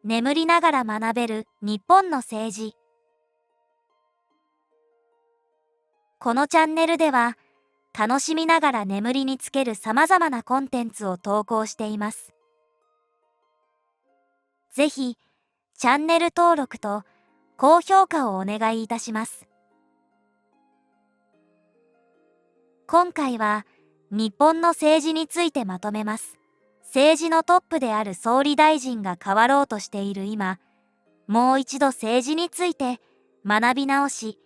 眠りながら学べる日本の政治。このチャンネルでは、楽しみながら眠りにつける様々なコンテンツを投稿しています。ぜひ、チャンネル登録と高評価をお願いいたします。今回は、日本の政治についてまとめます。政治のトップである総理大臣が変わろうとしている今、もう一度政治について学び直し、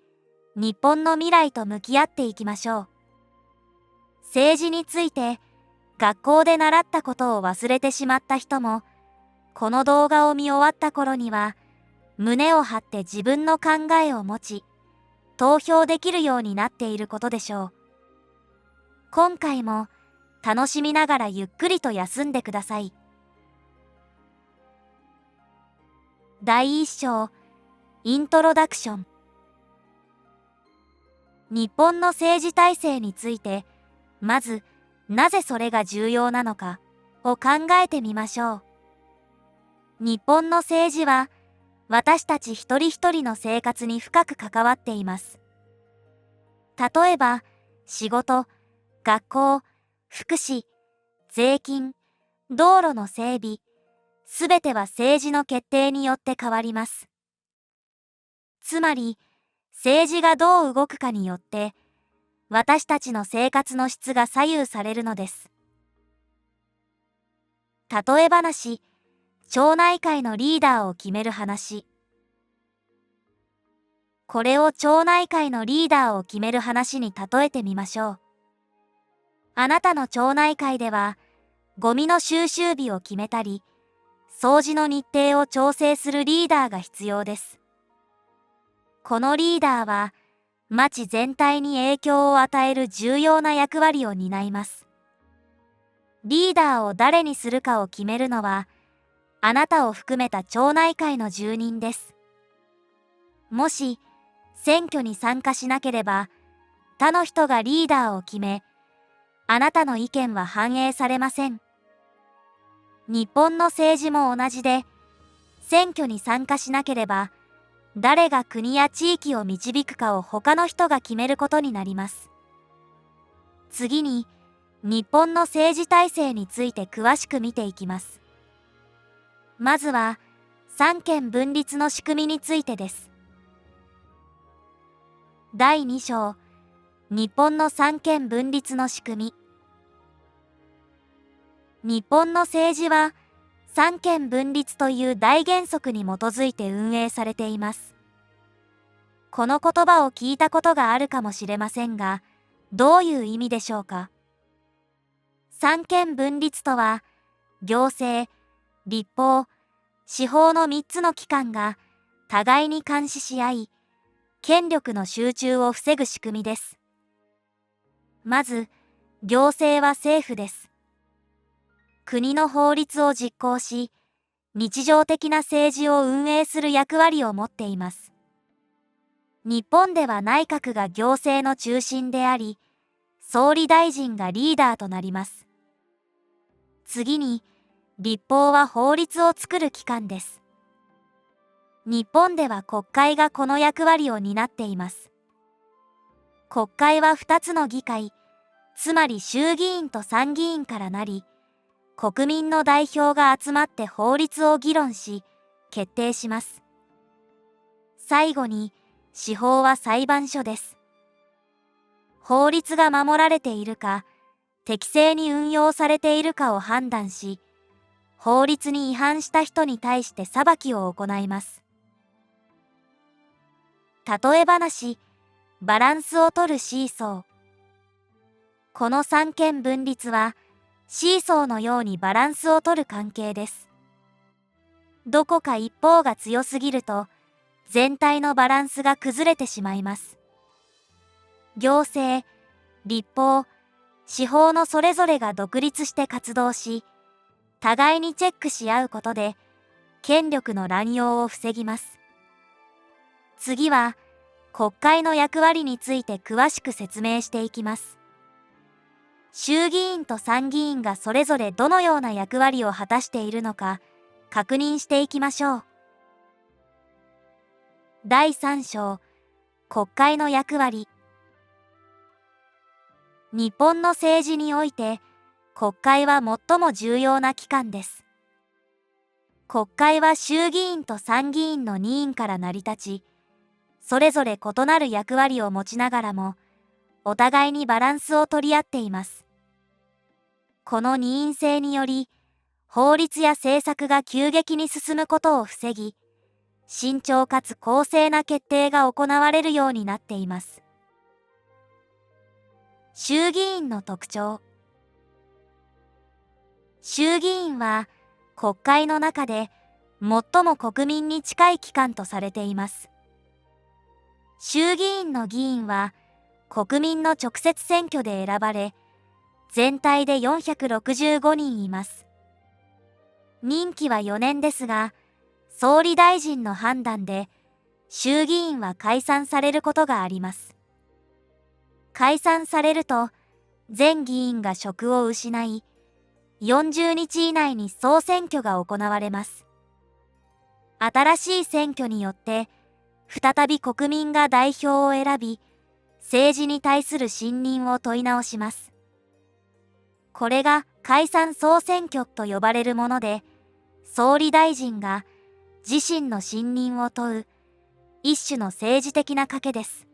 日本の未来と向き合っていきましょう。政治について学校で習ったことを忘れてしまった人も、この動画を見終わった頃には、胸を張って自分の考えを持ち、投票できるようになっていることでしょう。今回も楽しみながらゆっくりと休んでください。第1章、イントロダクション。日本の政治体制について、まず、なぜそれが重要なのかを考えてみましょう。日本の政治は、私たち一人一人の生活に深く関わっています。例えば、仕事、学校、福祉、税金、道路の整備、すべては政治の決定によって変わります。つまり、政治がどう動くかによって、私たちの生活の質が左右されるのです。例え話、町内会のリーダーを決める話。これを町内会のリーダーを決める話に例えてみましょう。あなたの町内会では、ゴミの収集日を決めたり、掃除の日程を調整するリーダーが必要です。このリーダーは、町全体に影響を与える重要な役割を担います。リーダーを誰にするかを決めるのは、あなたを含めた町内会の住人です。もし、選挙に参加しなければ、他の人がリーダーを決め、あなたの意見は反映されません。日本の政治も同じで、選挙に参加しなければ、誰が国や地域を導くかを他の人が決めることになります。次に、日本の政治体制について詳しく見ていきます。まずは、三権分立の仕組みについてです。第2章、日本の三権分立の仕組み。日本の政治は、三権分立という大原則に基づいて運営されています。この言葉を聞いたことがあるかもしれませんが、どういう意味でしょうか。三権分立とは、行政、立法、司法の3つの機関が互いに監視し合い、権力の集中を防ぐ仕組みです。まず、行政は政府です。国の法律を実行し、日常的な政治を運営する役割を持っています。日本では内閣が行政の中心であり、総理大臣がリーダーとなります。次に、立法は法律を作る機関です。日本では国会がこの役割を担っています。国会は2つの議会、つまり衆議院と参議院からなり、国民の代表が集まって法律を議論し、決定します。最後に、司法は裁判所です。法律が守られているか、適正に運用されているかを判断し、法律に違反した人に対して裁きを行います。例え話、バランスを取るシーソー。この三権分立は、シーソーのようにバランスを取る関係です。どこか一方が強すぎると、全体のバランスが崩れてしまいます。行政、立法、司法のそれぞれが独立して活動し、互いにチェックし合うことで、権力の乱用を防ぎます。次は、国会の役割について詳しく説明していきます。衆議院と参議院がそれぞれどのような役割を果たしているのか、確認していきましょう。第3章、国会の役割。日本の政治において、国会は最も重要な機関です。国会は衆議院と参議院の2院から成り立ち、それぞれ異なる役割を持ちながらも、お互いにバランスを取り合っています。この二院制により、法律や政策が急激に進むことを防ぎ、慎重かつ公正な決定が行われるようになっています。衆議院の特徴。衆議院は国会の中で最も国民に近い機関とされています。衆議院の議員は国民の直接選挙で選ばれ、全体で465人います。任期は4年ですが、総理大臣の判断で衆議院は解散されることがあります。解散されると、全議員が職を失い、40日以内に総選挙が行われます。新しい選挙によって、再び国民が代表を選び、政治に対する信任を問い直します。これが解散総選挙と呼ばれるもので、総理大臣が自身の信任を問う一種の政治的な賭けです。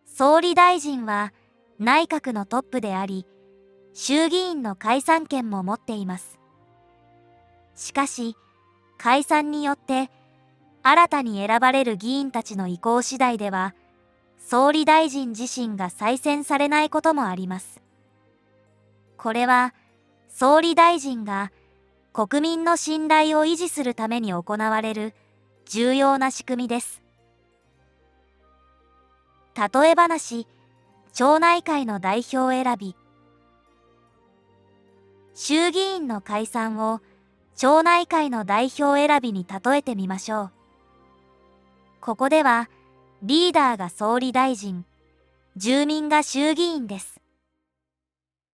総理大臣は内閣のトップであり、衆議院の解散権も持っています。しかし、解散によって新たに選ばれる議員たちの意向次第では、総理大臣自身が再選されないこともあります。これは、総理大臣が国民の信頼を維持するために行われる重要な仕組みです。例え話、町内会の代表選び。衆議院の解散を町内会の代表選びに例えてみましょう。ここでは、リーダーが総理大臣、住民が衆議院です。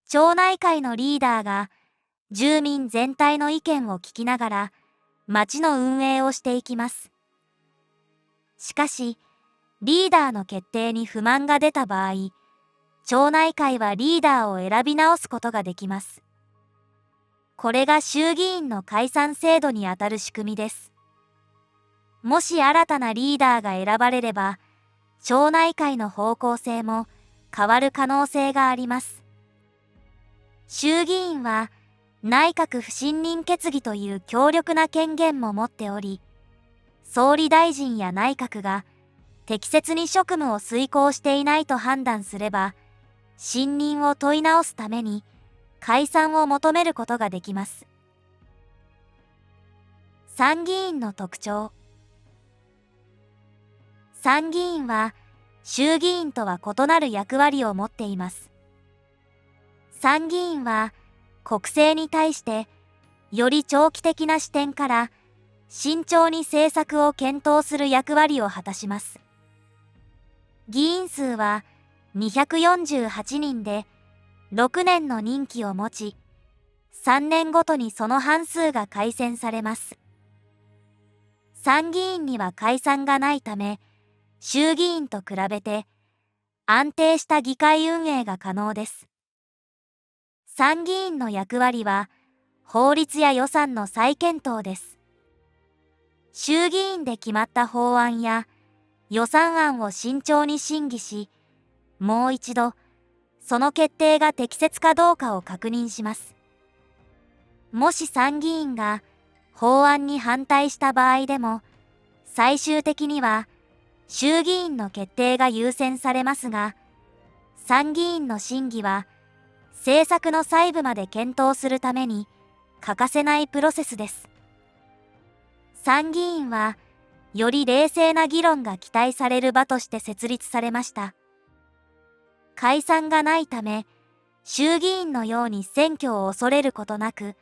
町内会のリーダーが住民全体の意見を聞きながら町の運営をしていきます。しかし、リーダーの決定に不満が出た場合、町内会はリーダーを選び直すことができます。これが衆議院の解散制度にあたる仕組みです。もし新たなリーダーが選ばれれば、町内会の方向性も変わる可能性があります。衆議院は内閣不信任決議という強力な権限も持っており、総理大臣や内閣が適切に職務を遂行していないと判断すれば、信任を問い直すために解散を求めることができます。参議院の特徴。参議院は衆議院とは異なる役割を持っています。参議院は国政に対してより長期的な視点から慎重に政策を検討する役割を果たします。議員数は248人で6年の任期を持ち、3年ごとにその半数が改選されます。参議院には解散がないため、衆議院と比べて安定した議会運営が可能です。参議院の役割は法律や予算の再検討です。衆議院で決まった法案や予算案を慎重に審議し、もう一度その決定が適切かどうかを確認します。もし参議院が法案に反対した場合でも、最終的には衆議院の決定が優先されますが、参議院の審議は政策の細部まで検討するために欠かせないプロセスです。参議院はより冷静な議論が期待される場として設立されました。解散がないため、衆議院のように選挙を恐れることなく、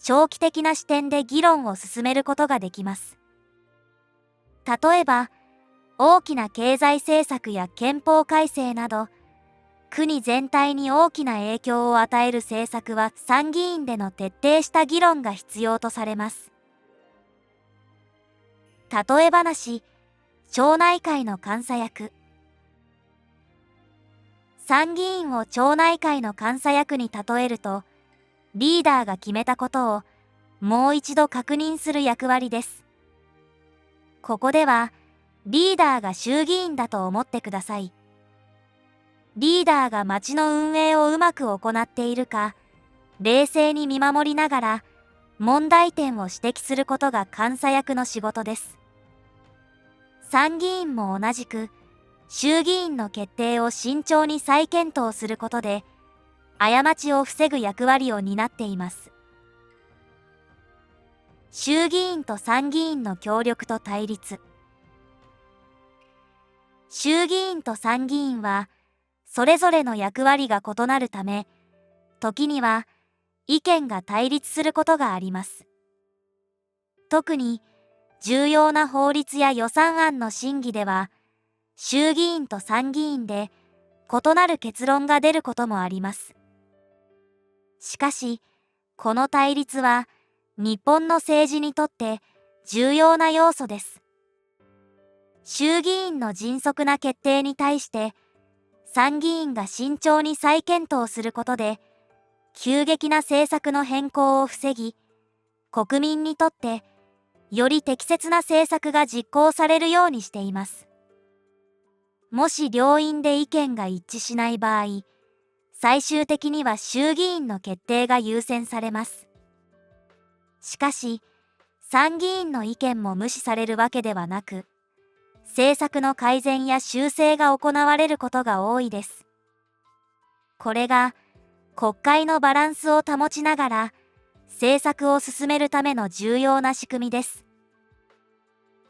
長期的な視点で議論を進めることができます。例えば、大きな経済政策や憲法改正など、国全体に大きな影響を与える政策は参議院での徹底した議論が必要とされます。例え話、町内会の監査役。参議院を町内会の監査役に例えると、リーダーが決めたことをもう一度確認する役割です。ここでは、リーダーが衆議院だと思ってください。リーダーが町の運営をうまく行っているか、冷静に見守りながら、問題点を指摘することが監査役の仕事です。参議院も同じく、衆議院の決定を慎重に再検討することで、過ちを防ぐ役割を担っています。衆議院と参議院の協力と対立。衆議院と参議院は、それぞれの役割が異なるため、時には意見が対立することがあります。特に、重要な法律や予算案の審議では、衆議院と参議院で異なる結論が出ることもあります。しかし、この対立は日本の政治にとって重要な要素です。衆議院の迅速な決定に対して参議院が慎重に再検討することで急激な政策の変更を防ぎ、国民にとってより適切な政策が実行されるようにしています。もし両院で意見が一致しない場合、最終的には衆議院の決定が優先されます。しかし、参議院の意見も無視されるわけではなく、政策の改善や修正が行われることが多いです。これが国会のバランスを保ちながら政策を進めるための重要な仕組みです。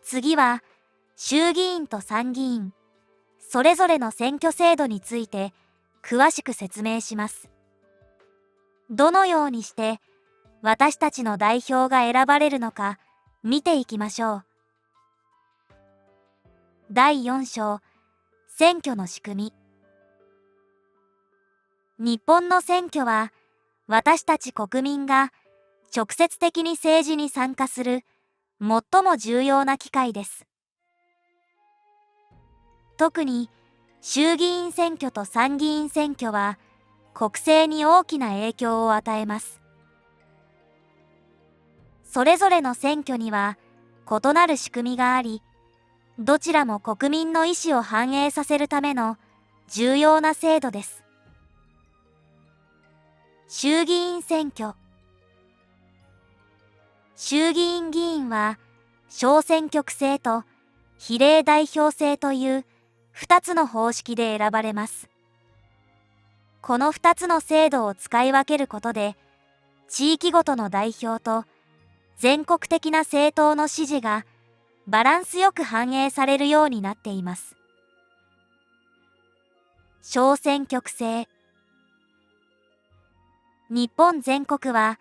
次は、衆議院と参議院、それぞれの選挙制度について詳しく説明します。どのようにして私たちの代表が選ばれるのか見ていきましょう。第4章、選挙の仕組み。日本の選挙は私たち国民が直接的に政治に参加する最も重要な機会です。特に衆議院選挙と参議院選挙は国政に大きな影響を与えます。それぞれの選挙には異なる仕組みがあり、どちらも国民の意思を反映させるための重要な制度です。衆議院選挙。衆議院議員は小選挙区制と比例代表制という2つの方式で選ばれます。この2つの制度を使い分けることで、地域ごとの代表と全国的な政党の支持がバランスよく反映されるようになっています。小選挙区制。日本全国は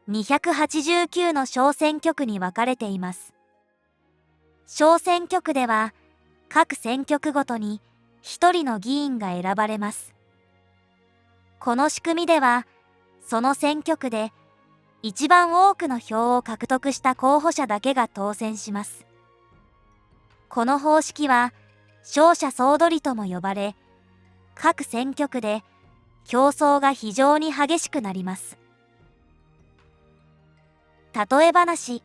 289の小選挙区に分かれています。小選挙区では各選挙区ごとに1人の議員が選ばれます。この仕組みでは、その選挙区で一番多くの票を獲得した候補者だけが当選します。この方式は勝者総取りとも呼ばれ、各選挙区で競争が非常に激しくなります。例え話、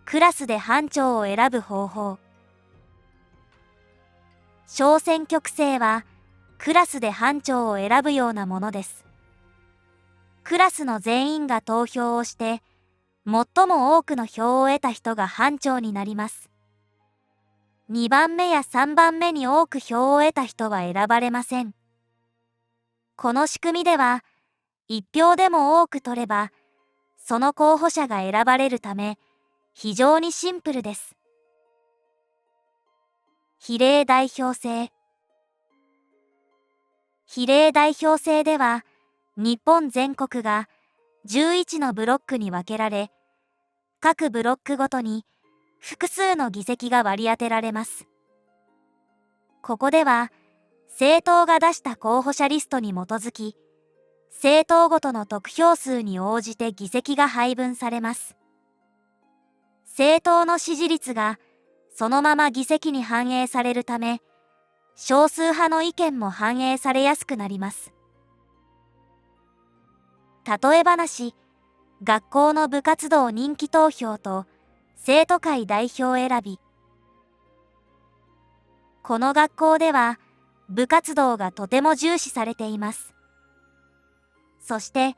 クラスで班長を選ぶ方法。小選挙区制はクラスで班長を選ぶようなものです。クラスの全員が投票をして、最も多くの票を得た人が班長になります。2番目や3番目に多く票を得た人は選ばれません。この仕組みでは、1票でも多く取れば、その候補者が選ばれるため、非常にシンプルです。比例代表制。比例代表制では、日本全国が11のブロックに分けられ、各ブロックごとに複数の議席が割り当てられます。ここでは、政党が出した候補者リストに基づき、政党ごとの得票数に応じて議席が配分されます。政党の支持率がそのまま議席に反映されるため、少数派の意見も反映されやすくなります。例え話、学校の部活動人気投票と生徒会代表選び。この学校では部活動がとても重視されています。そして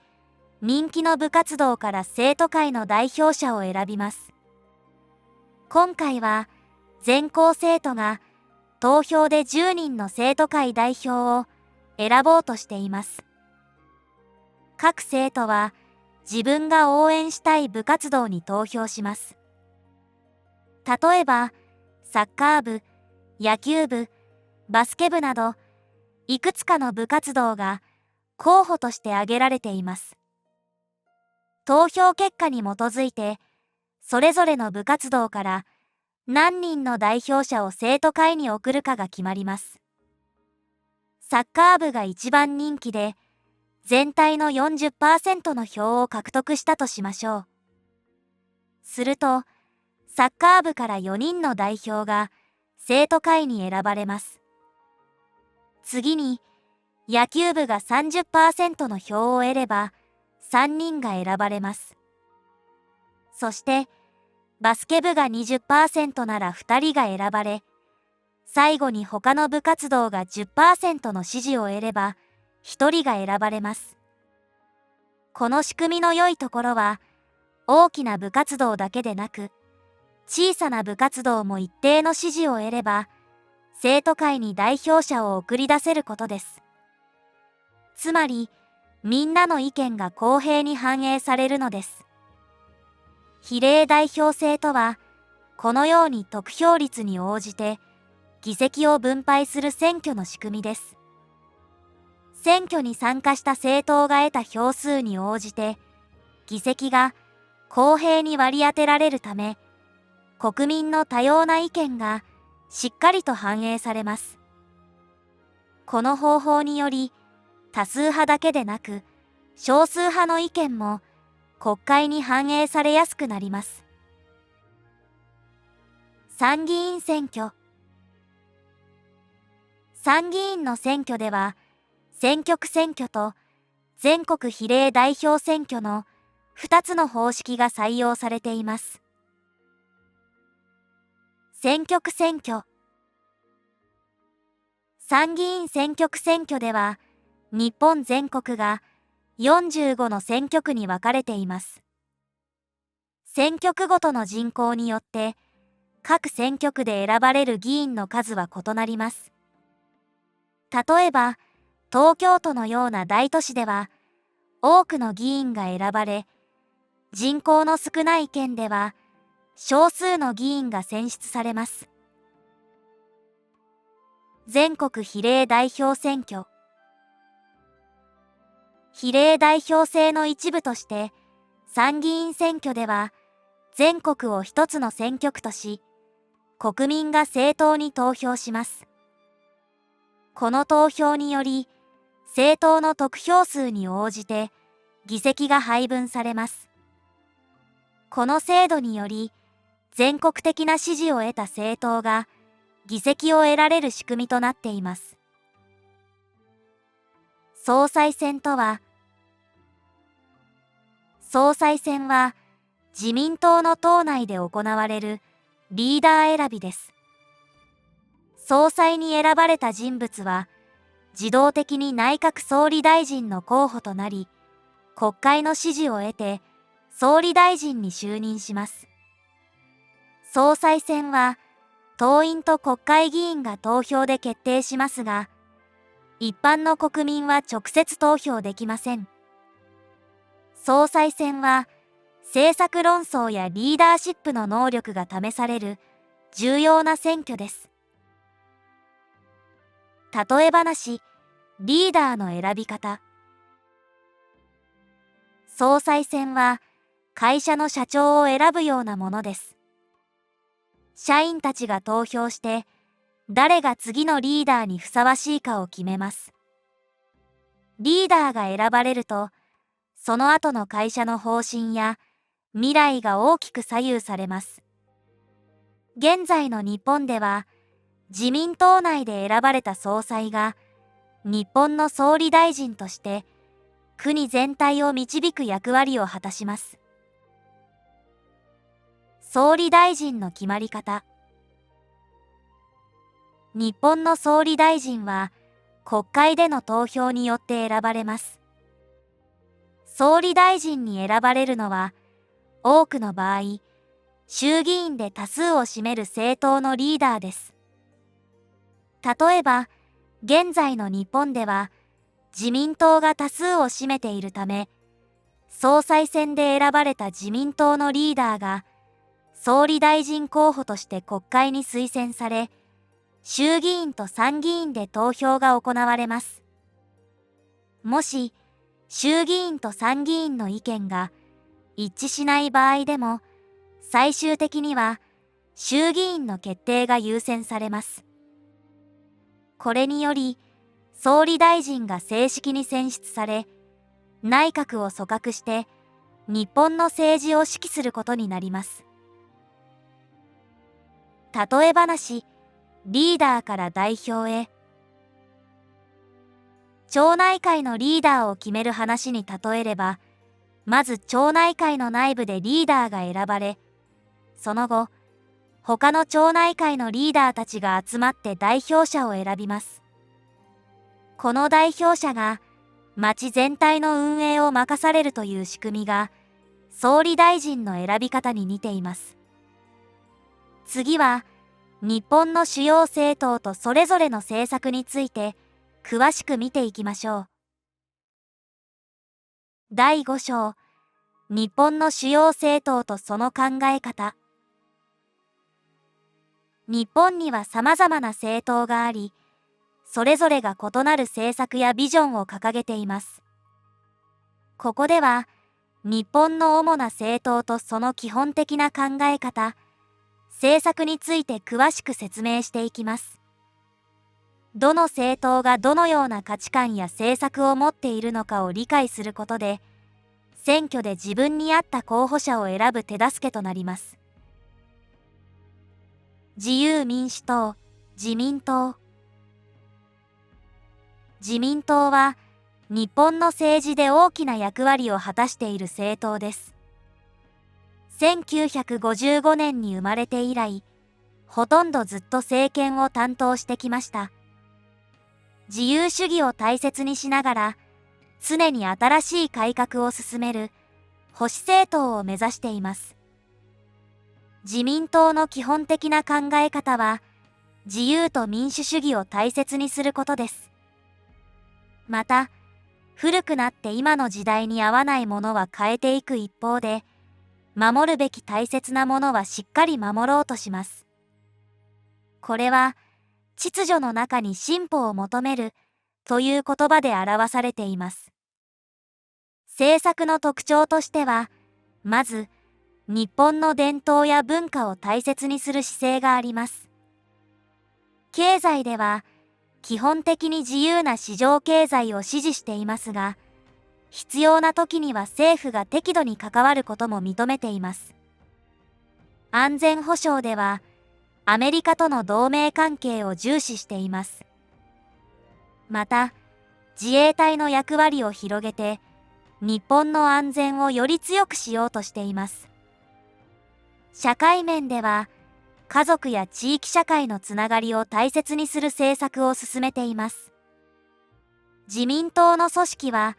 人気の部活動から生徒会の代表者を選びます。今回は全校生徒が投票で10人の生徒会代表を選ぼうとしています。各生徒は自分が応援したい部活動に投票します。例えば、サッカー部、野球部、バスケ部など、いくつかの部活動が候補として挙げられています。投票結果に基づいて、それぞれの部活動から何人の代表者を生徒会に送るかが決まります。サッカー部が一番人気で、全体の 40% の票を獲得したとしましょう。すると、サッカー部から4人の代表が生徒会に選ばれます。次に、野球部が 30% の票を得れば3人が選ばれます。そして、バスケ部が 20% なら2人が選ばれ、最後に他の部活動が 10% の支持を得れば1人が選ばれます。この仕組みの良いところは、大きな部活動だけでなく、小さな部活動も一定の支持を得れば、生徒会に代表者を送り出せることです。つまり、みんなの意見が公平に反映されるのです。比例代表制とは、このように得票率に応じて議席を分配する選挙の仕組みです。選挙に参加した政党が得た票数に応じて、議席が公平に割り当てられるため、国民の多様な意見がしっかりと反映されます。この方法により、多数派だけでなく、少数派の意見も国会に反映されやすくなります。参議院選挙。参議院の選挙では、選挙区選挙と全国比例代表選挙の2つの方式が採用されています。選挙区選挙。参議院選挙区選挙では、日本全国が45の選挙区に分かれています。選挙区ごとの人口によって、各選挙区で選ばれる議員の数は異なります。例えば、東京都のような大都市では、多くの議員が選ばれ、人口の少ない県では、少数の議員が選出されます。全国比例代表選挙。比例代表制の一部として、参議院選挙では、全国を一つの選挙区とし、国民が政党に投票します。この投票により、政党の得票数に応じて議席が配分されます。この制度により、全国的な支持を得た政党が議席を得られる仕組みとなっています。総裁選とは、総裁選は自民党の党内で行われるリーダー選びです。総裁に選ばれた人物は、自動的に内閣総理大臣の候補となり、国会の支持を得て総理大臣に就任します。総裁選は党員と国会議員が投票で決定しますが、一般の国民は直接投票できません。総裁選は政策論争やリーダーシップの能力が試される重要な選挙です。例え話、リーダーの選び方。総裁選は会社の社長を選ぶようなものです。社員たちが投票して、誰が次のリーダーにふさわしいかを決めます。リーダーが選ばれると、その後の会社の方針や未来が大きく左右されます。現在の日本では、自民党内で選ばれた総裁が日本の総理大臣として国全体を導く役割を果たします。総理大臣の決まり方。日本の総理大臣は国会での投票によって選ばれます。総理大臣に選ばれるのは多くの場合、衆議院で多数を占める政党のリーダーです。例えば、現在の日本では自民党が多数を占めているため、総裁選で選ばれた自民党のリーダーが総理大臣候補として国会に推薦され、衆議院と参議院で投票が行われます。もし、衆議院と参議院の意見が一致しない場合でも、最終的には衆議院の決定が優先されます。これにより、総理大臣が正式に選出され、内閣を組閣して日本の政治を指揮することになります。例え話、リーダーから代表へ。町内会のリーダーを決める話に例えれば、まず町内会の内部でリーダーが選ばれ、その後、他の町内会のリーダーたちが集まって代表者を選びます。この代表者が町全体の運営を任されるという仕組みが、総理大臣の選び方に似ています。次は、日本の主要政党とそれぞれの政策について詳しく見ていきましょう。第5章、日本の主要政党とその考え方。日本には様々な政党があり、それぞれが異なる政策やビジョンを掲げています。ここでは、日本の主な政党とその基本的な考え方、政策について詳しく説明していきます。どの政党がどのような価値観や政策を持っているのかを理解することで、選挙で自分に合った候補者を選ぶ手助けとなります。自由民主党、自民党。自民党は日本の政治で大きな役割を果たしている政党です。1955年に生まれて以来、ほとんどずっと政権を担当してきました。自由主義を大切にしながら、常に新しい改革を進める保守政党を目指しています。自民党の基本的な考え方は、自由と民主主義を大切にすることです。また、古くなって今の時代に合わないものは変えていく一方で、守るべき大切なものはしっかり守ろうとします。これは、秩序の中に進歩を求めるという言葉で表されています。政策の特徴としては、まず、日本の伝統や文化を大切にする姿勢があります。経済では、基本的に自由な市場経済を支持していますが、必要な時には政府が適度に関わることも認めています。安全保障では、アメリカとの同盟関係を重視しています。また、自衛隊の役割を広げて、日本の安全をより強くしようとしています。社会面では、家族や地域社会のつながりを大切にする政策を進めています。自民党の組織は、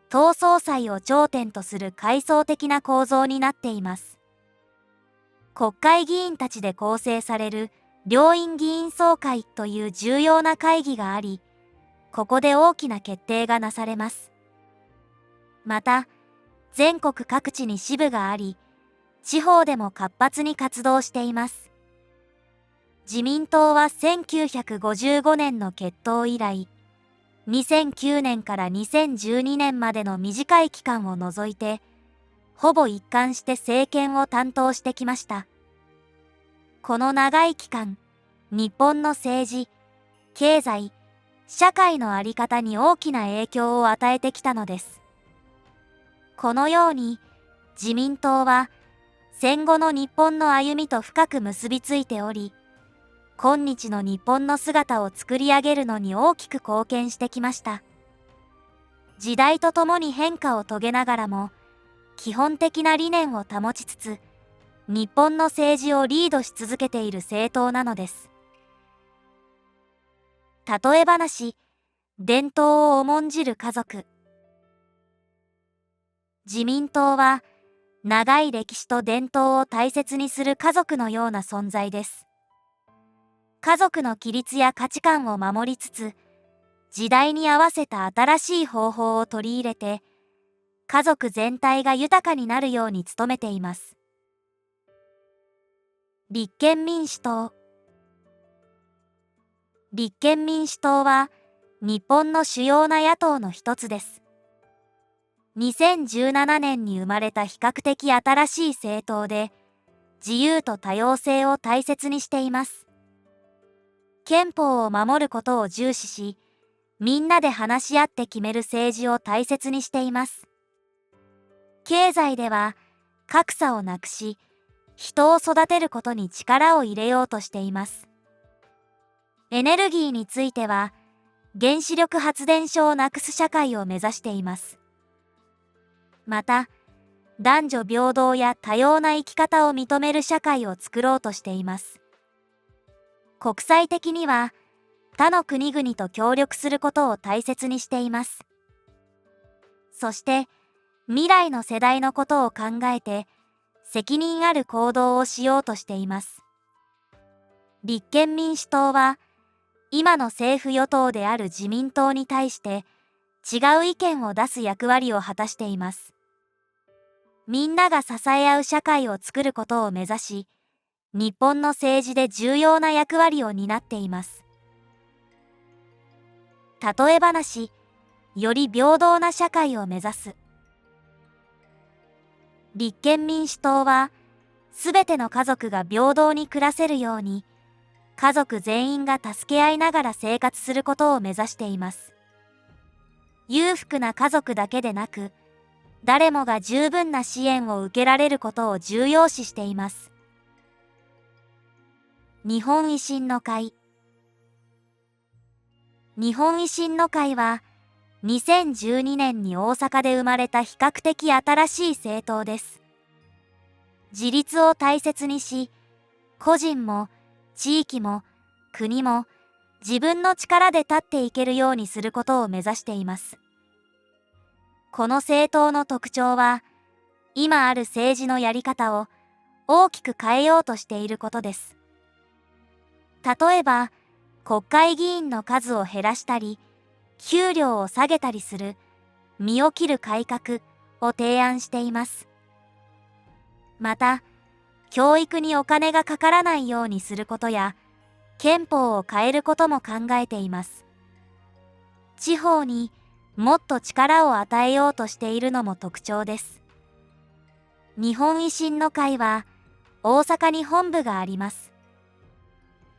党総裁を頂点とする階層的な構造になっています。国会議員たちで構成される両院議員総会という重要な会議があり、ここで大きな決定がなされます。また、全国各地に支部があり、地方でも活発に活動しています。自民党は1955年の結党以来、2009年から2012年までの短い期間を除いて、ほぼ一貫して政権を担当してきました。この長い期間、日本の政治、経済、社会の在り方に大きな影響を与えてきたのです。このように自民党は戦後の日本の歩みと深く結びついており、今日の日本の姿を作り上げるのに大きく貢献してきました。時代とともに変化を遂げながらも、基本的な理念を保ちつつ、日本の政治をリードし続けている政党なのです。例え話、伝統を重んじる家族。自民党は、長い歴史と伝統を大切にする家族のような存在です。家族の規律や価値観を守りつつ、時代に合わせた新しい方法を取り入れて、家族全体が豊かになるように努めています。立憲民主党。立憲民主党は日本の主要な野党の一つです。2017年に生まれた比較的新しい政党で、自由と多様性を大切にしています。憲法を守ることを重視し、みんなで話し合って決める政治を大切にしています。経済では格差をなくし、人を育てることに力を入れようとしています。エネルギーについては、原子力発電所をなくす社会を目指しています。また、男女平等や多様な生き方を認める社会を作ろうとしています。国際的には、他の国々と協力することを大切にしています。そして、未来の世代のことを考えて、責任ある行動をしようとしています。立憲民主党は、今の政府与党である自民党に対して、違う意見を出す役割を果たしています。みんなが支え合う社会を作ることを目指し、日本の政治で重要な役割を担っています。例え話、より平等な社会を目指す。立憲民主党は、すべての家族が平等に暮らせるように、家族全員が助け合いながら生活することを目指しています。裕福な家族だけでなく、誰もが十分な支援を受けられることを重要視しています。日本維新の会。日本維新の会は、2012年に大阪で生まれた比較的新しい政党です。自立を大切にし、個人も地域も国も自分の力で立っていけるようにすることを目指しています。この政党の特徴は、今ある政治のやり方を大きく変えようとしていることです。例えば、国会議員の数を減らしたり、給料を下げたりする身を切る改革を提案しています。また、教育にお金がかからないようにすることや、憲法を変えることも考えています。地方にもっと力を与えようとしているのも特徴です。日本維新の会は大阪に本部があります。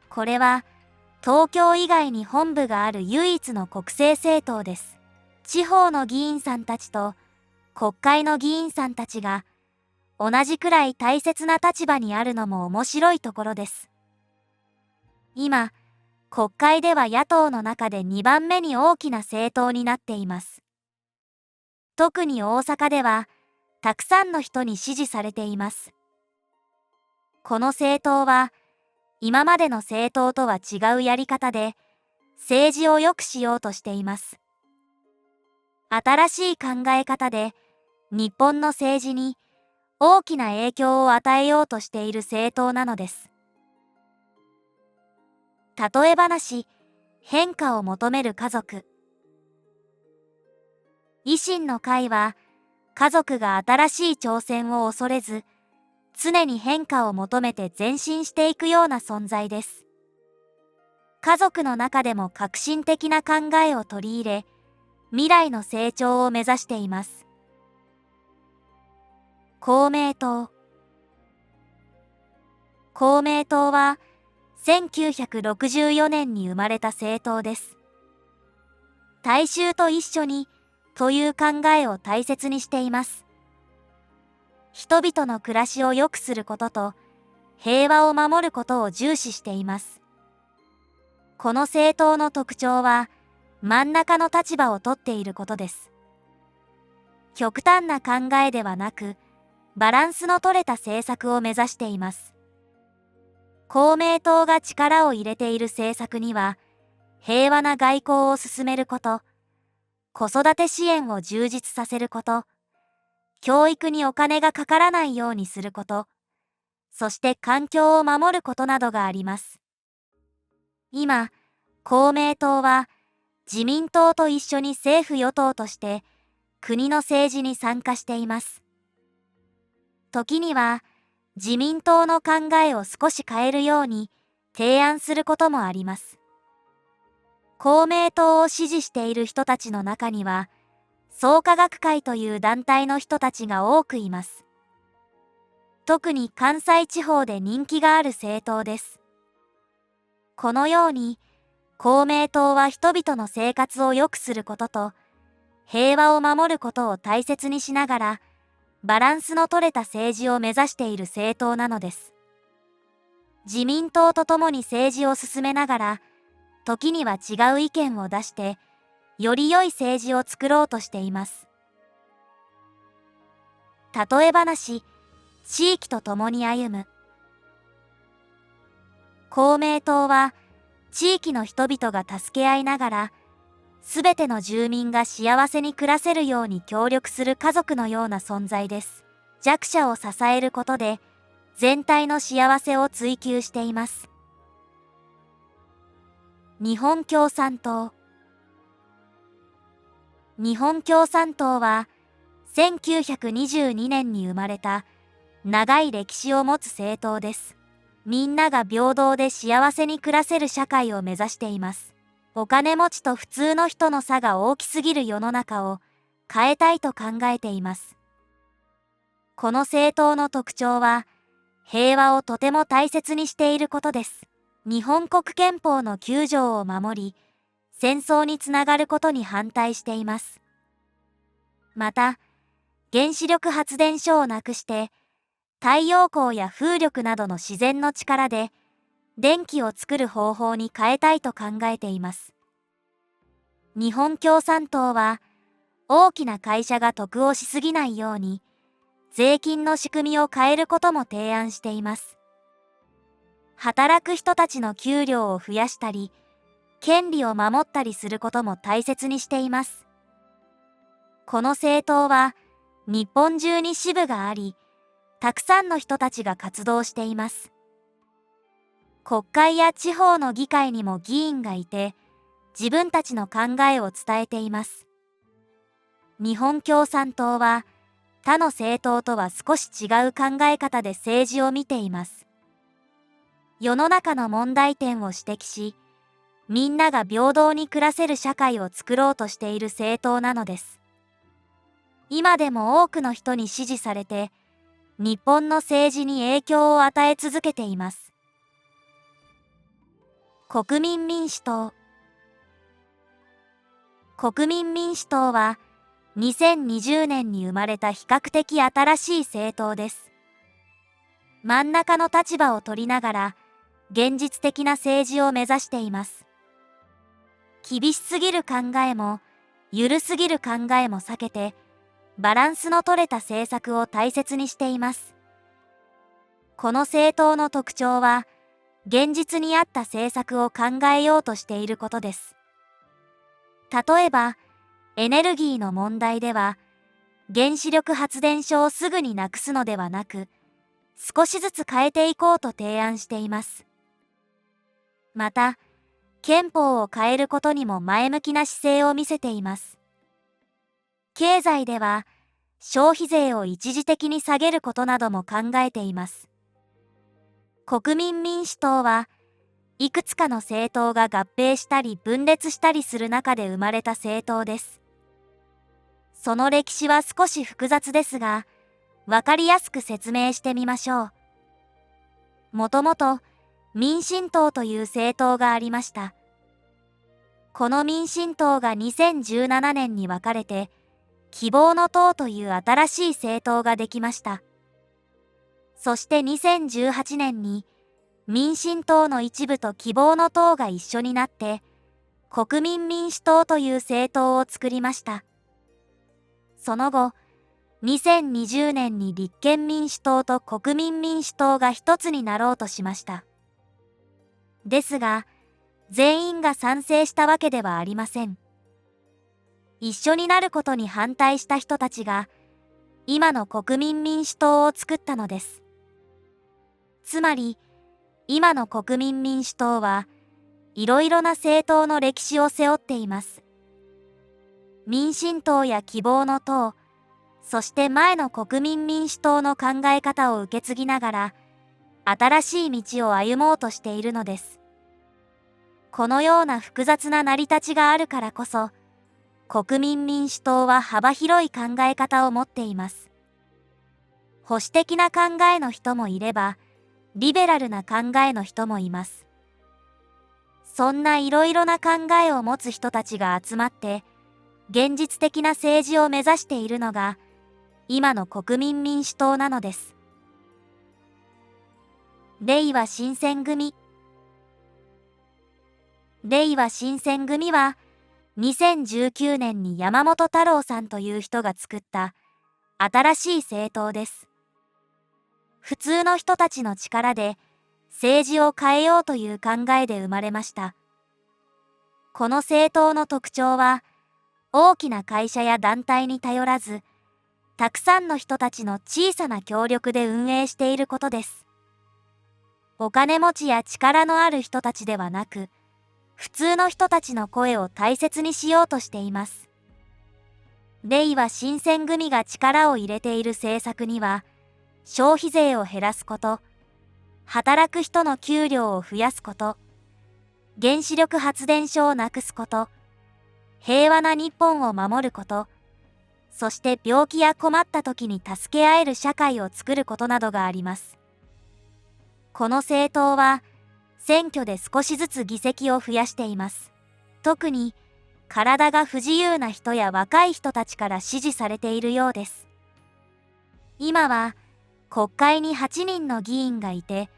これは東京以外に本部がある唯一の国政政党です。地方の議員さんたちと国会の議員さんたちが同じくらい大切な立場にあるのも面白いところです。今、国会では野党の中で2番目に大きな政党になっています。特に大阪では、たくさんの人に支持されています。この政党は、今までの政党とは違うやり方で、政治を良くしようとしています。新しい考え方で、日本の政治に大きな影響を与えようとしている政党なのです。例え話、変化を求める家族。維新の会は、家族が新しい挑戦を恐れず、常に変化を求めて前進していくような存在です。家族の中でも革新的な考えを取り入れ、未来の成長を目指しています。公明党。公明党は、1964年に生まれた政党です。大衆と一緒にという考えを大切にしています。人々の暮らしを良くすることと平和を守ることを重視しています。この政党の特徴は真ん中の立場をとっていることです。極端な考えではなく、バランスの取れた政策を目指しています。公明党が力を入れている政策には、平和な外交を進めること、子育て支援を充実させること、教育にお金がかからないようにすること、そして環境を守ることなどがあります。今、公明党は自民党と一緒に政府与党として国の政治に参加しています。時には自民党の考えを少し変えるように提案することもあります。公明党を支持している人たちの中には、創価学会という団体の人たちが多くいます。特に関西地方で人気がある政党です。このように、公明党は人々の生活を良くすることと、平和を守ることを大切にしながら、バランスの取れた政治を目指している政党なのです。自民党と共に政治を進めながら、時には違う意見を出して、より良い政治を作ろうとしています。例え話、地域と共に歩む。公明党は、地域の人々が助け合いながら、すべての住民が幸せに暮らせるように協力する家族のような存在です。弱者を支えることで、全体の幸せを追求しています。日本共産党。日本共産党は、1922年に生まれた長い歴史を持つ政党です。みんなが平等で幸せに暮らせる社会を目指しています。お金持ちと普通の人の差が大きすぎる世の中を変えたいと考えています。この政党の特徴は、平和をとても大切にしていることです。日本国憲法の9条を守り、戦争につながることに反対しています。また、原子力発電所をなくして、太陽光や風力などの自然の力で、電気を作る方法に変えたいと考えています。日本共産党は、大きな会社が得をしすぎないように、税金の仕組みを変えることも提案しています。働く人たちの給料を増やしたり、権利を守ったりすることも大切にしています。この政党は、日本中に支部があり、たくさんの人たちが活動しています。国会や地方の議会にも議員がいて、自分たちの考えを伝えています。日本共産党は、他の政党とは少し違う考え方で政治を見ています。世の中の問題点を指摘し、みんなが平等に暮らせる社会を作ろうとしている政党なのです。今でも多くの人に支持されて、日本の政治に影響を与え続けています。国民民主党。国民民主党は2020年に生まれた比較的新しい政党です。真ん中の立場を取りながら現実的な政治を目指しています。厳しすぎる考えも緩すぎる考えも避けてバランスの取れた政策を大切にしています。この政党の特徴は現実に合った政策を考えようとしていることです。例えば、エネルギーの問題では、原子力発電所をすぐになくすのではなく、少しずつ変えていこうと提案しています。また、憲法を変えることにも前向きな姿勢を見せています。経済では、消費税を一時的に下げることなども考えています。国民民主党はいくつかの政党が合併したり分裂したりする中で生まれた政党です。その歴史は少し複雑ですが、わかりやすく説明してみましょう。もともと民進党という政党がありました。この民進党が2017年に分かれて、希望の党という新しい政党ができました。そして2018年に民進党の一部と希望の党が一緒になって、国民民主党という政党を作りました。その後、2020年に立憲民主党と国民民主党が一つになろうとしました。ですが、全員が賛成したわけではありません。一緒になることに反対した人たちが、今の国民民主党を作ったのです。つまり、今の国民民主党はいろいろな政党の歴史を背負っています。民進党や希望の党、そして前の国民民主党の考え方を受け継ぎながら、新しい道を歩もうとしているのです。このような複雑な成り立ちがあるからこそ、国民民主党は幅広い考え方を持っています。保守的な考えの人もいれば、リベラルな考えの人もいます。そんないろいろな考えを持つ人たちが集まって、現実的な政治を目指しているのが、今の国民民主党なのです。れいわ新選組。れいわ新選組は、2019年に山本太郎さんという人が作った新しい政党です。普通の人たちの力で政治を変えようという考えで生まれました。この政党の特徴は、大きな会社や団体に頼らず、たくさんの人たちの小さな協力で運営していることです。お金持ちや力のある人たちではなく、普通の人たちの声を大切にしようとしています。れいわ新選組が力を入れている政策には、消費税を減らすこと、働く人の給料を増やすこと、原子力発電所をなくすこと、平和な日本を守ること、そして病気や困った時に助け合える社会を作ることなどがあります。この政党は、選挙で少しずつ議席を増やしています。特に、体が不自由な人や若い人たちから支持されているようです。今は、国会に8人の議員がいて、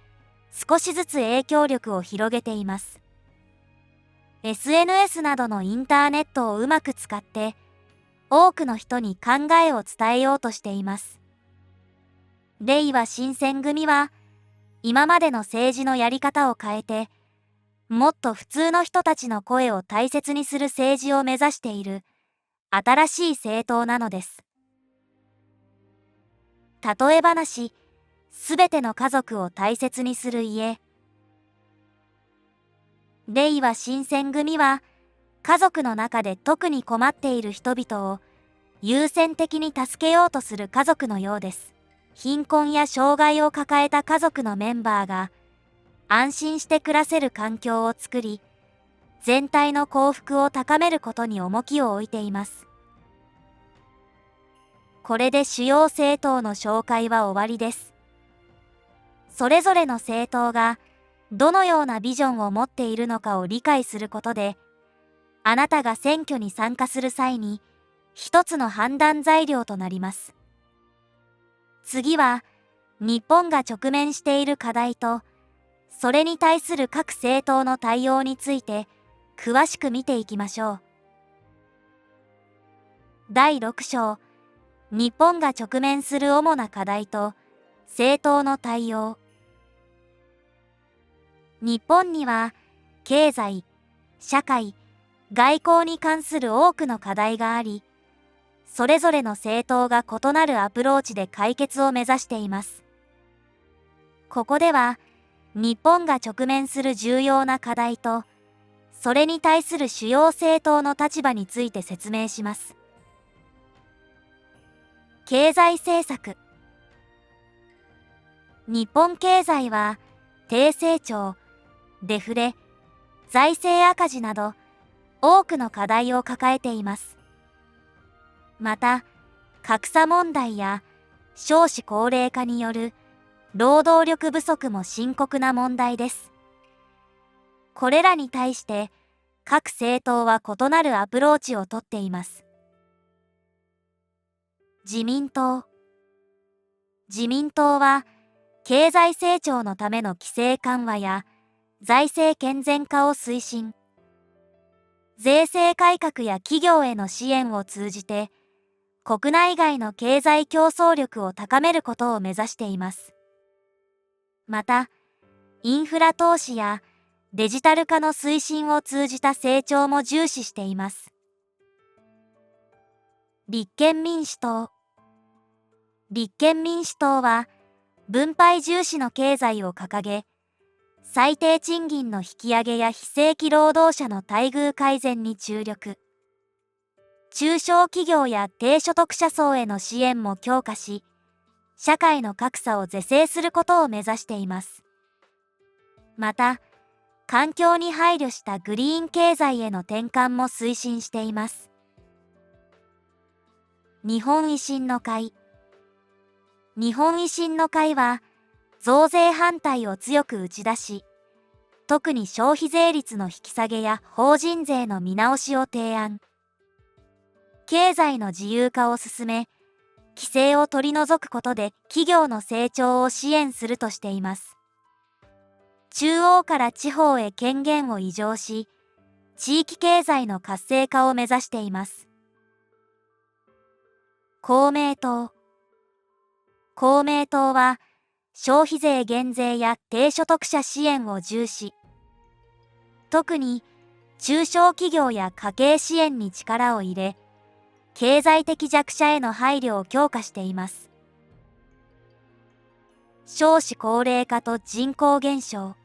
少しずつ影響力を広げています。SNS などのインターネットをうまく使って、多くの人に考えを伝えようとしています。れいわ新選組は、今までの政治のやり方を変えて、もっと普通の人たちの声を大切にする政治を目指している新しい政党なのです。例え話、すべての家族を大切にする家。れいわ新選組は、家族の中で特に困っている人々を優先的に助けようとする家族のようです。貧困や障害を抱えた家族のメンバーが安心して暮らせる環境を作り、全体の幸福を高めることに重きを置いています。これで主要政党の紹介は終わりです。それぞれの政党がどのようなビジョンを持っているのかを理解することで、あなたが選挙に参加する際に一つの判断材料となります。次は、日本が直面している課題と、それに対する各政党の対応について詳しく見ていきましょう。第6章、日本が直面する主な課題と政党の対応。日本には経済、社会、外交に関する多くの課題があり、それぞれの政党が異なるアプローチで解決を目指しています。ここでは、日本が直面する重要な課題と、それに対する主要政党の立場について説明します。経済政策。日本経済は、低成長、デフレ、財政赤字など、多くの課題を抱えています。また、格差問題や少子高齢化による労働力不足も深刻な問題です。これらに対して各政党は異なるアプローチをとっています。自民党。自民党は経済成長のための規制緩和や財政健全化を推進。税制改革や企業への支援を通じて国内外の経済競争力を高めることを目指しています。また、インフラ投資やデジタル化の推進を通じた成長も重視しています。立憲民主党。立憲民主党は分配重視の経済を掲げ、最低賃金の引き上げや非正規労働者の待遇改善に注力。中小企業や低所得者層への支援も強化し、社会の格差を是正することを目指しています。また、環境に配慮したグリーン経済への転換も推進しています。日本維新の会。日本維新の会は、増税反対を強く打ち出し、特に消費税率の引き下げや法人税の見直しを提案。経済の自由化を進め、規制を取り除くことで企業の成長を支援するとしています。中央から地方へ権限を移譲し、地域経済の活性化を目指しています。公明党。公明党は、消費税減税や低所得者支援を重視。特に、中小企業や家計支援に力を入れ、経済的弱者への配慮を強化しています。少子高齢化と人口減少。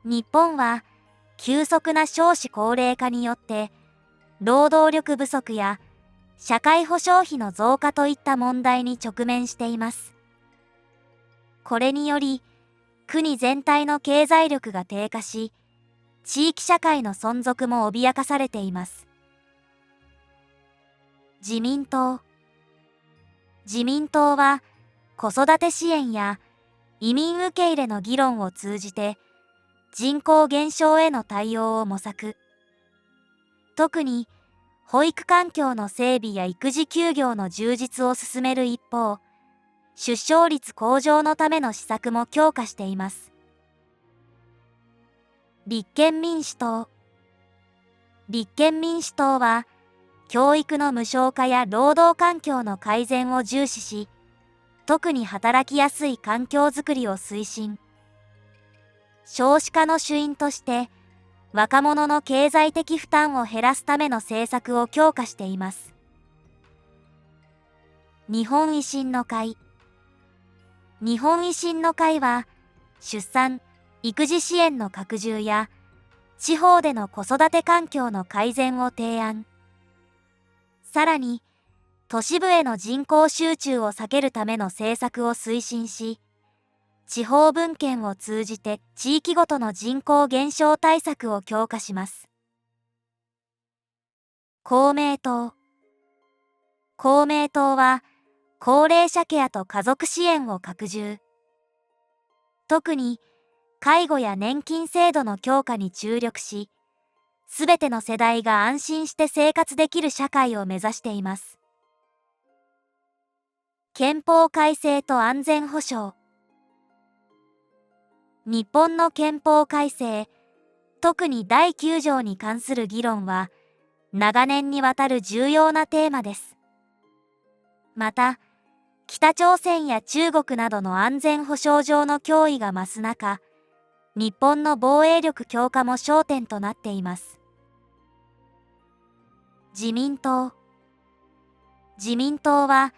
日本は急速な少子高齢化によって労働力不足や社会保障費の増加といった問題に直面しています。これにより国全体の経済力が低下し、地域社会の存続も脅かされています。自民党。自民党は子育て支援や移民受け入れの議論を通じて人口減少への対応を模索。特に保育環境の整備や育児休業の充実を進める一方、出生率向上のための施策も強化しています。立憲民主党。立憲民主党は、教育の無償化や労働環境の改善を重視し、特に働きやすい環境づくりを推進。少子化の主因として、若者の経済的負担を減らすための政策を強化しています。日本維新の会。日本維新の会は、出産・育児支援の拡充や、地方での子育て環境の改善を提案。さらに、都市部への人口集中を避けるための政策を推進し、地方分権を通じて地域ごとの人口減少対策を強化します。公明党。公明党は、高齢者ケアと家族支援を拡充。特に、介護や年金制度の強化に注力し、すべての世代が安心して生活できる社会を目指しています。憲法改正と安全保障。日本の憲法改正、特に第9条に関する議論は、長年にわたる重要なテーマです。また、北朝鮮や中国などの安全保障上の脅威が増す中、日本の防衛力強化も焦点となっています。自民党。自民党は、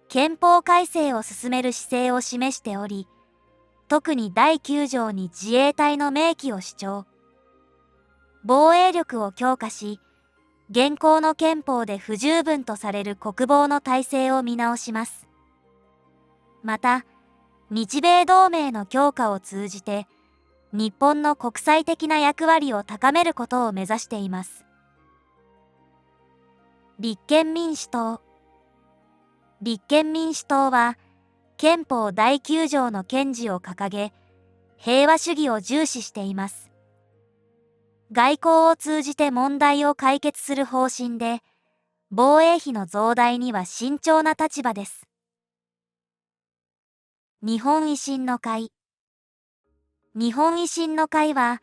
憲法改正を進める姿勢を示しており、特に第9条に自衛隊の明記を主張。防衛力を強化し、現行の憲法で不十分とされる国防の体制を見直します。また、日米同盟の強化を通じて、日本の国際的な役割を高めることを目指しています。立憲民主党。立憲民主党は、憲法第9条の堅持を掲げ、平和主義を重視しています。外交を通じて問題を解決する方針で、防衛費の増大には慎重な立場です。日本維新の会。日本維新の会は、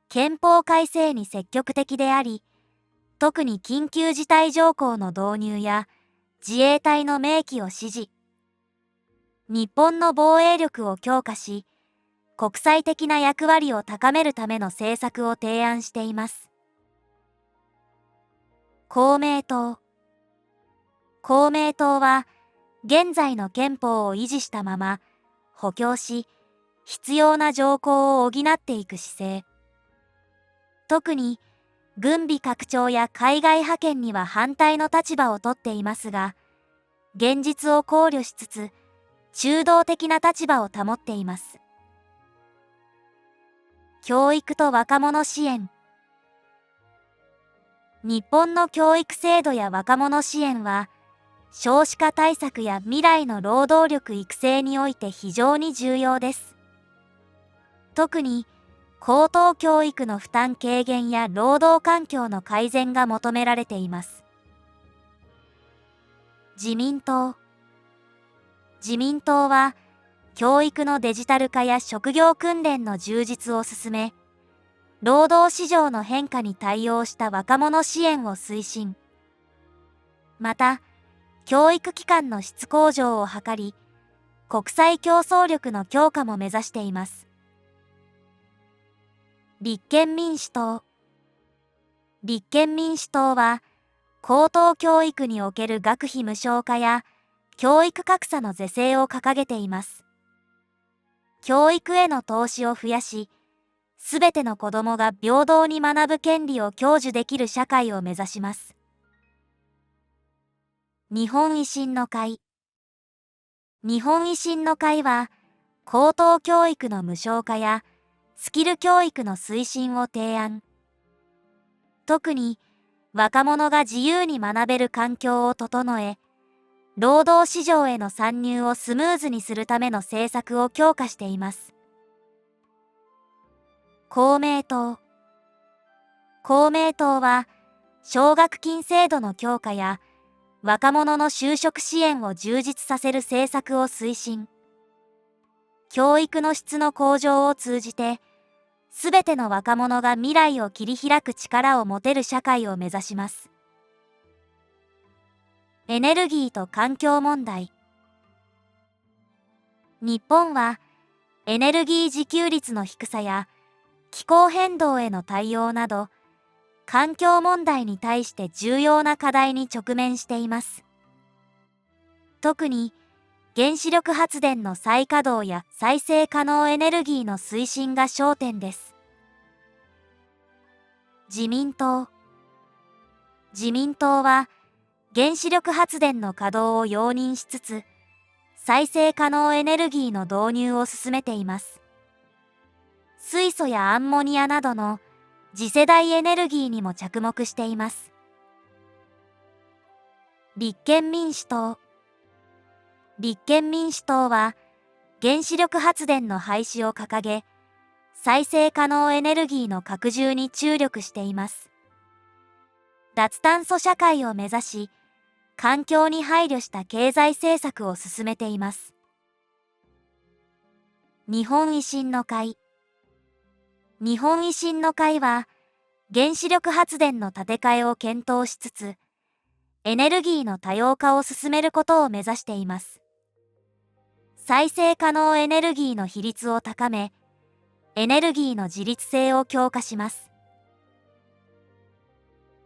憲法改正に積極的であり、特に緊急事態条項の導入や自衛隊の明記を支持。日本の防衛力を強化し、国際的な役割を高めるための政策を提案しています。公明党。公明党は、現在の憲法を維持したまま、補強し、必要な条項を補っていく姿勢。特に、軍備拡張や海外派遣には反対の立場をとっていますが、現実を考慮しつつ、中道的な立場を保っています。教育と若者支援。日本の教育制度や若者支援は、少子化対策や未来の労働力育成において非常に重要です。特に、高等教育の負担軽減や労働環境の改善が求められています。自民党。自民党は、教育のデジタル化や職業訓練の充実を進め、労働市場の変化に対応した若者支援を推進。また、教育機関の質向上を図り、国際競争力の強化も目指しています。立憲民主党。立憲民主党は、高等教育における学費無償化や、教育格差の是正を掲げています。教育への投資を増やし、すべての子どもが平等に学ぶ権利を享受できる社会を目指します。日本維新の会。日本維新の会は、高等教育の無償化や、スキル教育の推進を提案。特に、若者が自由に学べる環境を整え、労働市場への参入をスムーズにするための政策を強化しています。公明党。公明党は、奨学金制度の強化や、若者の就職支援を充実させる政策を推進。教育の質の向上を通じて、すべての若者が未来を切り開く力を持てる社会を目指します。エネルギーと環境問題。日本は、エネルギー自給率の低さや、気候変動への対応など、環境問題に対して重要な課題に直面しています。特に、原子力発電の再稼働や再生可能エネルギーの推進が焦点です。自民党。自民党は、原子力発電の稼働を容認しつつ、再生可能エネルギーの導入を進めています。水素やアンモニアなどの次世代エネルギーにも着目しています。立憲民主党。立憲民主党は、原子力発電の廃止を掲げ、再生可能エネルギーの拡充に注力しています。脱炭素社会を目指し、環境に配慮した経済政策を進めています。日本維新の会。日本維新の会は、原子力発電の建て替えを検討しつつ、エネルギーの多様化を進めることを目指しています。再生可能エネルギーの比率を高め、エネルギーの自立性を強化します。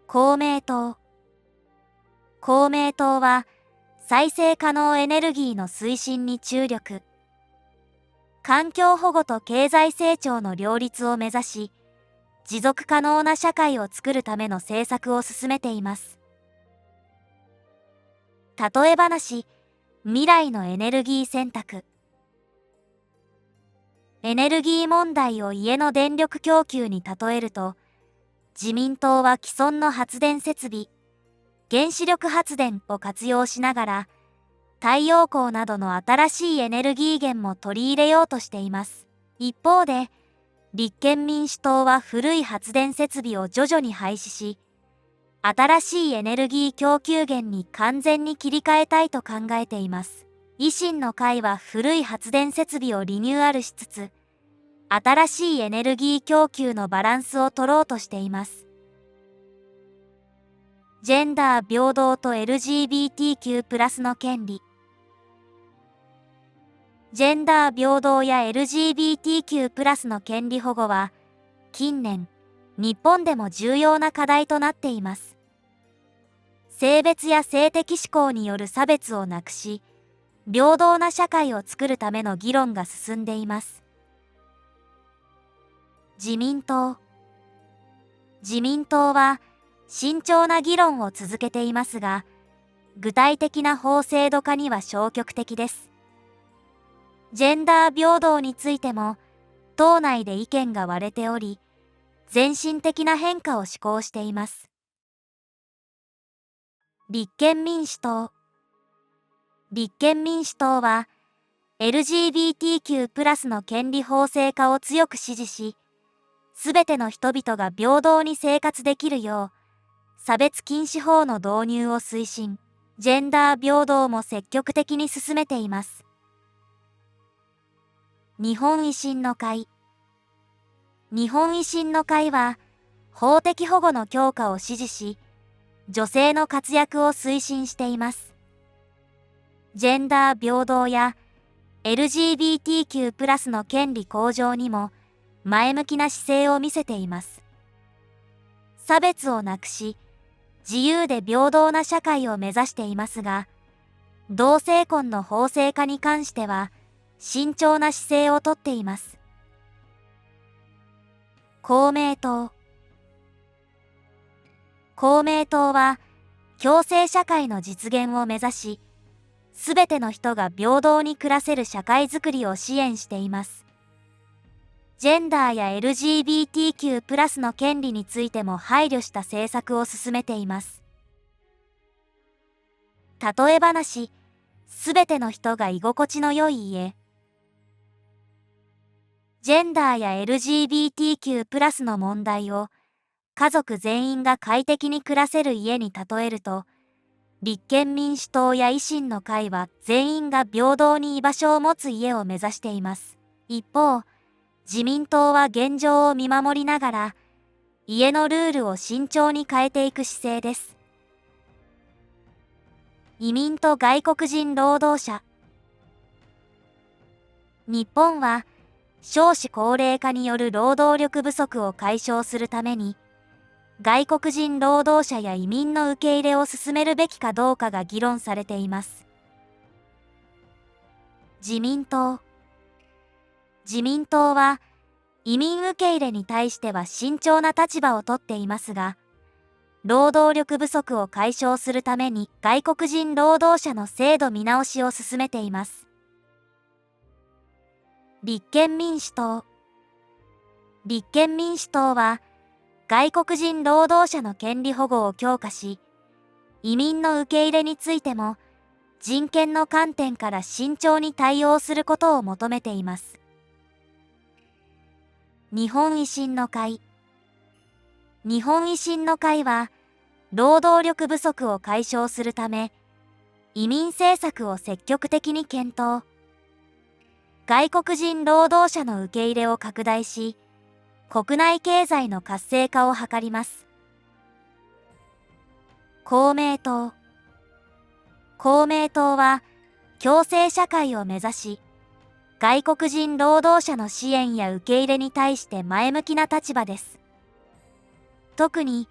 公明党。公明党は、再生可能エネルギーの推進に注力。環境保護と経済成長の両立を目指し、持続可能な社会を作るための政策を進めています。例え話、未来のエネルギー選択。エネルギー問題を家の電力供給に例えると、自民党は既存の発電設備、原子力発電を活用しながら、太陽光などの新しいエネルギー源も取り入れようとしています。一方で、立憲民主党は古い発電設備を徐々に廃止し、新しいエネルギー供給源に完全に切り替えたいと考えています。維新の会は古い発電設備をリニューアルしつつ、新しいエネルギー供給のバランスを取ろうとしています。ジェンダー平等と LGBTQ+ の権利。ジェンダー平等や LGBTQ+ の権利保護は、近年、日本でも重要な課題となっています。性別や性的指向による差別をなくし、平等な社会を作るための議論が進んでいます。自民党は慎重な議論を続けていますが、具体的な法制度化には消極的です。ジェンダー平等についても、党内で意見が割れており、前進的な変化を志向しています。立憲民主党は、LGBTQ+ の権利法制化を強く支持し、すべての人々が平等に生活できるよう、差別禁止法の導入を推進、ジェンダー平等も積極的に進めています。日本維新の会は、法的保護の強化を支持し、女性の活躍を推進しています。ジェンダー平等や LGBTQ+ の権利向上にも前向きな姿勢を見せています。差別をなくし、自由で平等な社会を目指していますが、同性婚の法制化に関しては慎重な姿勢をとっています。公明党は、共生社会の実現を目指し、すべての人が平等に暮らせる社会づくりを支援しています。ジェンダーや LGBTQ+ の権利についても配慮した政策を進めています。例え話、すべての人が居心地の良い家。ジェンダーや LGBTQ+ の問題を家族全員が快適に暮らせる家に例えると、立憲民主党や維新の会は全員が平等に居場所を持つ家を目指しています。一方、自民党は現状を見守りながら、家のルールを慎重に変えていく姿勢です。移民と外国人労働者。日本は、少子高齢化による労働力不足を解消するために、外国人労働者や移民の受け入れを進めるべきかどうかが議論されています。自民党は、移民受け入れに対しては慎重な立場をとっていますが、労働力不足を解消するために外国人労働者の制度見直しを進めています。立憲民主党は、外国人労働者の権利保護を強化し、移民の受け入れについても人権の観点から慎重に対応することを求めています。日本維新の会は、労働力不足を解消するため、移民政策を積極的に検討。外国人労働者の受け入れを拡大し、国内経済の活性化を図ります。公明党は、共生社会を目指し、外国人労働者の支援や受け入れに対して前向きな立場です。特に、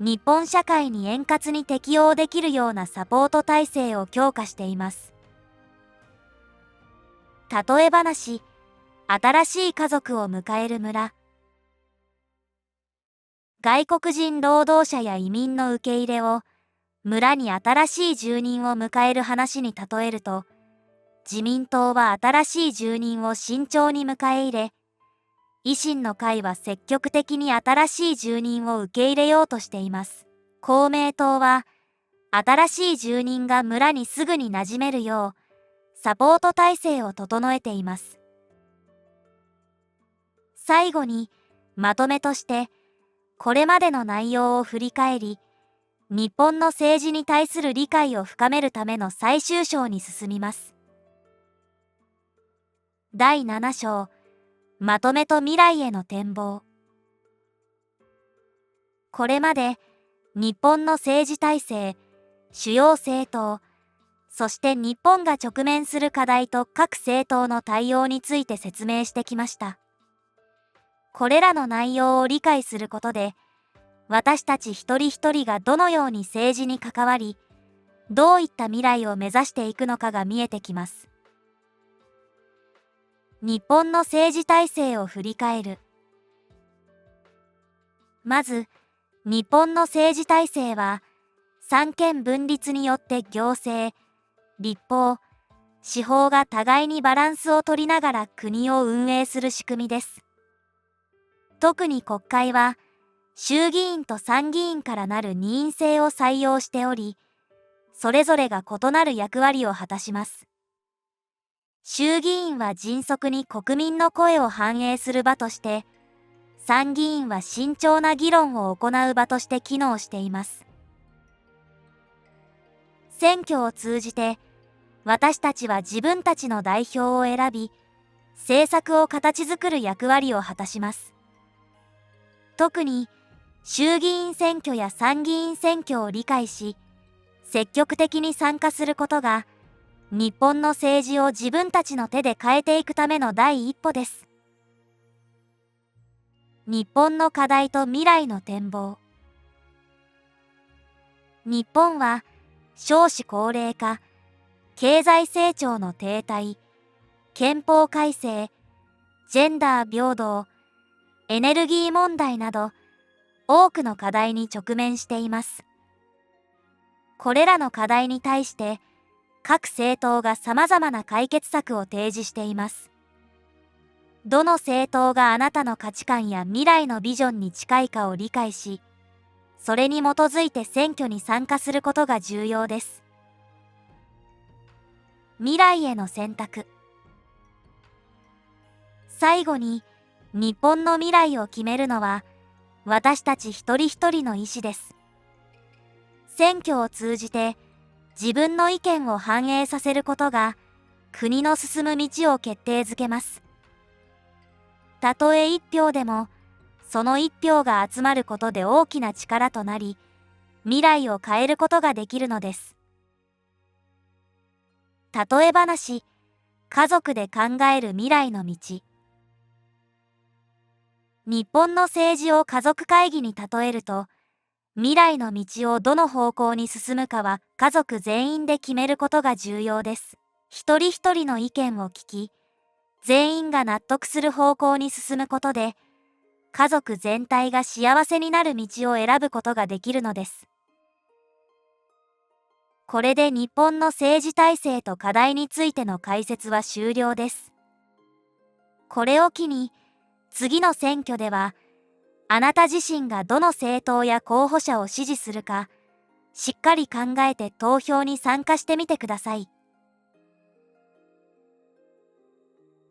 日本社会に円滑に適用できるようなサポート体制を強化しています。例え話、新しい家族を迎える村。外国人労働者や移民の受け入れを村に新しい住人を迎える話に例えると、自民党は新しい住人を慎重に迎え入れ、維新の会は積極的に新しい住人を受け入れようとしています。公明党は、新しい住人が村にすぐに馴染めるよう、サポート体制を整えています。最後に、まとめとして、これまでの内容を振り返り、日本の政治に対する理解を深めるための最終章に進みます。第7章、まとめと未来への展望。これまで、日本の政治体制、主要政党、そして日本が直面する課題と各政党の対応について説明してきました。これらの内容を理解することで、私たち一人一人がどのように政治に関わり、どういった未来を目指していくのかが見えてきます。日本の政治体制を振り返る。まず、日本の政治体制は、三権分立によって行政、立法、司法が互いにバランスを取りながら国を運営する仕組みです。特に国会は、衆議院と参議院からなる二院制を採用しており、それぞれが異なる役割を果たします。衆議院は迅速に国民の声を反映する場として、参議院は慎重な議論を行う場として機能しています。選挙を通じて、私たちは自分たちの代表を選び、政策を形作る役割を果たします。特に、衆議院選挙や参議院選挙を理解し、積極的に参加することが、日本の政治を自分たちの手で変えていくための第一歩です。日本の課題と未来の展望。日本は、少子高齢化、経済成長の停滞、憲法改正、ジェンダー平等、エネルギー問題など、多くの課題に直面しています。これらの課題に対して、各政党が様々な解決策を提示しています。どの政党があなたの価値観や未来のビジョンに近いかを理解し、それに基づいて選挙に参加することが重要です。未来への選択。最後に、日本の未来を決めるのは、私たち一人一人の意思です。選挙を通じて、自分の意見を反映させることが、国の進む道を決定づけます。たとえ一票でも、その一票が集まることで大きな力となり、未来を変えることができるのです。例え話、家族で考える未来の道。日本の政治を家族会議に例えると、未来の道をどの方向に進むかは家族全員で決めることが重要です。一人一人の意見を聞き、全員が納得する方向に進むことで、家族全体が幸せになる道を選ぶことができるのです。これで日本の政治体制と課題についての解説は終了です。これを機に、次の選挙では、あなた自身がどの政党や候補者を支持するか、しっかり考えて投票に参加してみてください。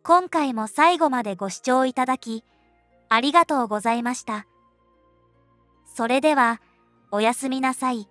今回も最後までご視聴いただき、ありがとうございました。それでは、おやすみなさい。